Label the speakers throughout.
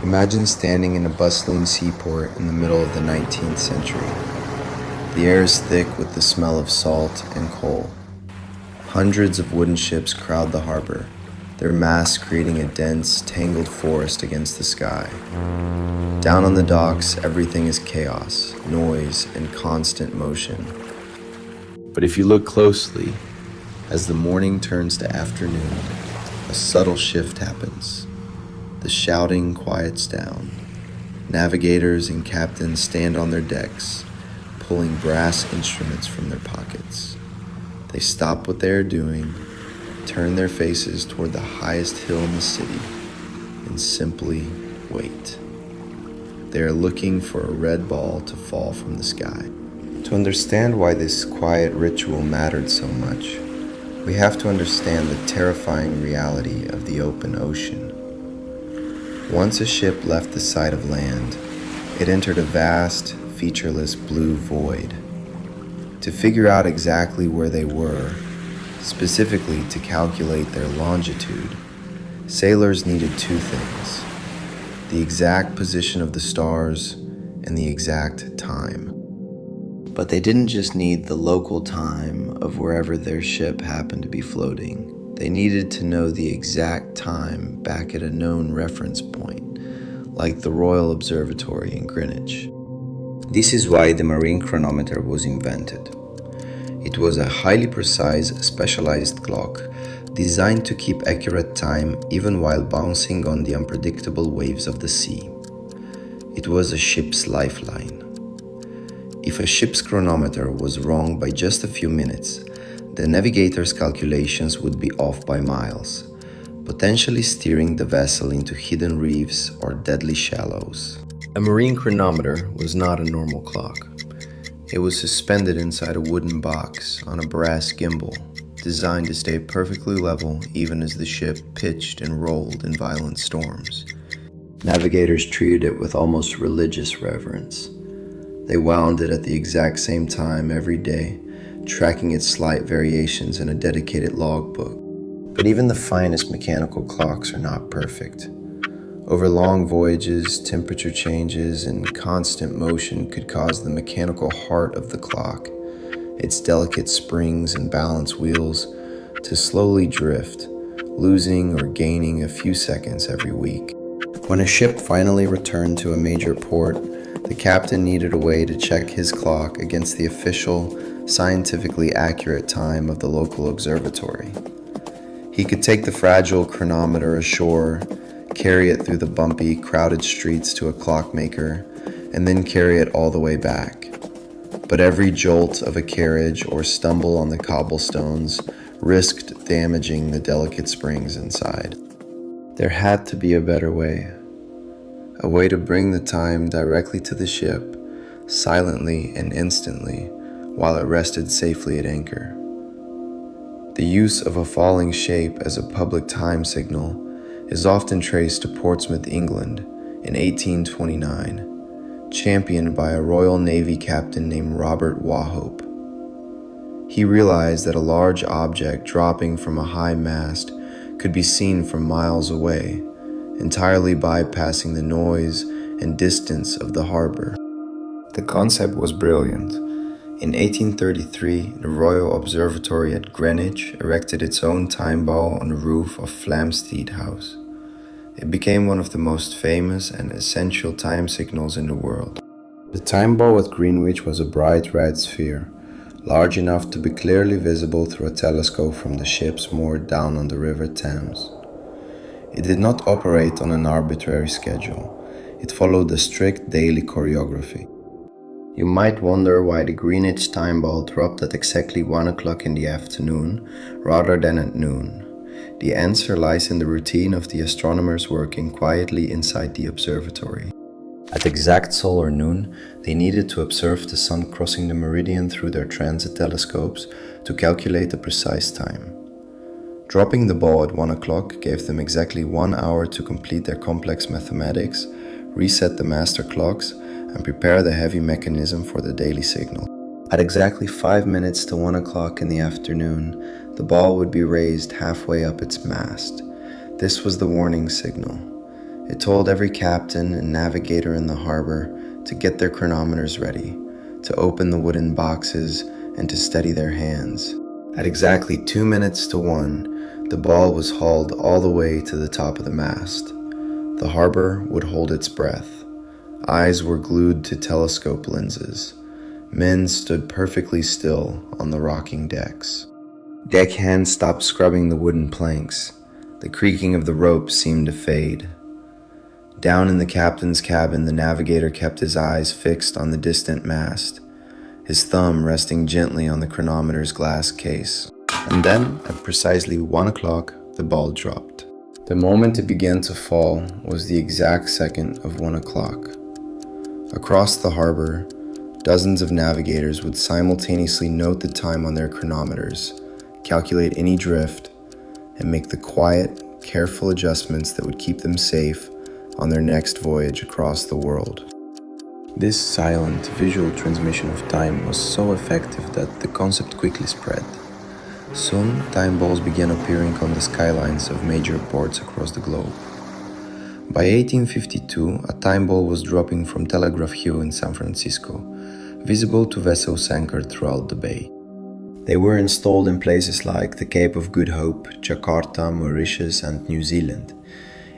Speaker 1: Imagine standing in a bustling seaport in the middle of the 19th century. The air is thick with the smell of salt and coal. Hundreds of wooden ships crowd the harbor, their masts creating a dense, tangled forest against the sky. Down on the docks, everything is chaos, noise, and constant motion. But if you look closely, as the morning turns to afternoon, a subtle shift happens. The shouting quiets down. Navigators and captains stand on their decks, pulling brass instruments from their pockets. They stop what they are doing, turn their faces toward the highest hill in the city, and simply wait. They are looking for a red ball to fall from the sky. To understand why this quiet ritual mattered so much, we have to understand the terrifying reality of the open ocean. Once a ship left the side of land, it entered a vast, featureless blue void. To figure out exactly where they were, specifically to calculate their longitude, sailors needed two things: the exact position of the stars and the exact time. But they didn't just need the local time of wherever their ship happened to be floating. They needed to know the exact time back at a known reference point, like the Royal Observatory in Greenwich. This is why the marine chronometer was invented. It was a highly precise, specialized clock designed to keep accurate time even while bouncing on the unpredictable waves of the sea. It was a ship's lifeline. If a ship's chronometer was wrong by just a few minutes, the navigator's calculations would be off by miles, potentially steering the vessel into hidden reefs or deadly shallows. A marine chronometer was not a normal clock. It was suspended inside a wooden box on a brass gimbal, designed to stay perfectly level even as the ship pitched and rolled in violent storms. Navigators treated it with almost religious reverence. They wound it at the exact same time every day, tracking its slight variations in a dedicated logbook. But even the finest mechanical clocks are not perfect. Over long voyages, temperature changes, and constant motion could cause the mechanical heart of the clock, its delicate springs and balance wheels, to slowly drift, losing or gaining a few seconds every week. When a ship finally returned to a major port, the captain needed a way to check his clock against the official, scientifically accurate time of the local observatory. He could take the fragile chronometer ashore, carry it through the bumpy, crowded streets to a clockmaker, and then carry it all the way back. But every jolt of a carriage or stumble on the cobblestones risked damaging the delicate springs inside. There had to be a better way. A way to bring the time directly to the ship, silently and instantly, while it rested safely at anchor. The use of a falling shape as a public time signal is often traced to Portsmouth, England, in 1829, championed by a Royal Navy captain named Robert Wauchope. He realized that a large object dropping from a high mast could be seen from miles away, entirely bypassing the noise and distance of the harbor. The concept was brilliant. In 1833, the Royal Observatory at Greenwich erected its own time ball on the roof of Flamsteed House. It became one of the most famous and essential time signals in the world. The time ball at Greenwich was a bright red sphere, large enough to be clearly visible through a telescope from the ships moored down on the River Thames. It did not operate on an arbitrary schedule. It followed a strict daily choreography. You might wonder why the Greenwich time ball dropped at exactly 1 o'clock in the afternoon rather than at noon. The answer lies in the routine of the astronomers working quietly inside the observatory. At exact solar noon, they needed to observe the sun crossing the meridian through their transit telescopes to calculate the precise time. Dropping the ball at 1 o'clock gave them exactly 1 hour to complete their complex mathematics, reset the master clocks, and prepare the heavy mechanism for the daily signal. At exactly 5 minutes to 1 o'clock in the afternoon, the ball would be raised halfway up its mast, This was the warning signal. It told every captain and navigator in the harbor to get their chronometers ready, to open the wooden boxes, and to steady their hands. At exactly 2 minutes to 1, the ball was hauled all the way to the top of the mast. The harbor would hold its breath. Eyes were glued to telescope lenses. Men stood perfectly still on the rocking decks. Deckhands stopped scrubbing the wooden planks. The creaking of the rope seemed to fade. Down in the captain's cabin, the navigator kept his eyes fixed on the distant mast, his thumb resting gently on the chronometer's glass case. And then, at precisely 1 o'clock, the ball dropped. The moment it began to fall was the exact second of 1 o'clock. Across the harbor, dozens of navigators would simultaneously note the time on their chronometers, calculate any drift, and make the quiet, careful adjustments that would keep them safe on their next voyage across the world. This silent, visual transmission of time was so effective that the concept quickly spread. Soon, time balls began appearing on the skylines of major ports across the globe. By 1852, a time ball was dropping from Telegraph Hill in San Francisco, visible to vessels anchored throughout the bay. They were installed in places like the Cape of Good Hope, Jakarta, Mauritius, and New Zealand.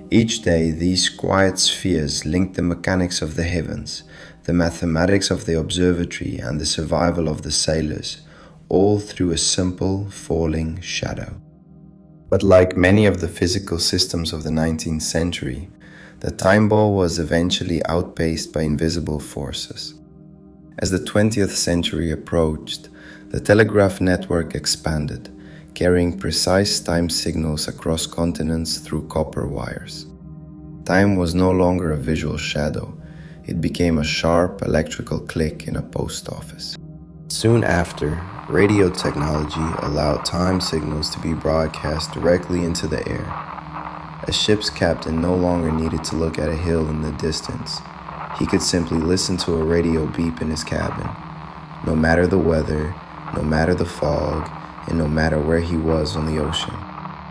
Speaker 1: Each day, these quiet spheres linked the mechanics of the heavens, the mathematics of the observatory, and the survival of the sailors, all through a simple, falling shadow. But like many of the physical systems of the 19th century, the time ball was eventually outpaced by invisible forces. As the 20th century approached, the telegraph network expanded, carrying precise time signals across continents through copper wires. Time was no longer a visual shadow. It became a sharp electrical click in a post office. Soon after, radio technology allowed time signals to be broadcast directly into the air. A ship's captain no longer needed to look at a hill in the distance. He could simply listen to a radio beep in his cabin. No matter the weather, no matter the fog, and no matter where he was on the ocean.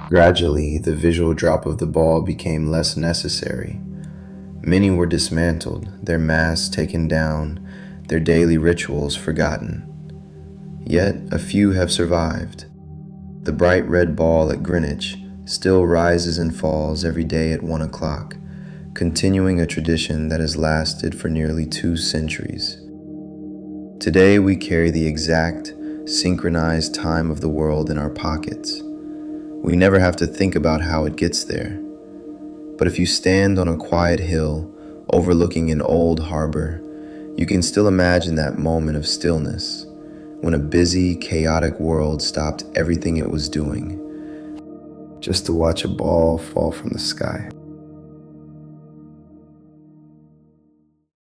Speaker 1: Gradually, the visual drop of the ball became less necessary. Many were dismantled, their masts taken down, their daily rituals forgotten. Yet, a few have survived. The bright red ball at Greenwich still rises and falls every day at 1 o'clock, continuing a tradition that has lasted for nearly 2 centuries. Today, we carry the exact, synchronized time of the world in our pockets. We never have to think about how it gets there. But if you stand on a quiet hill overlooking an old harbor, you can still imagine that moment of stillness when a busy, chaotic world stopped everything it was doing just to watch a ball fall from the sky.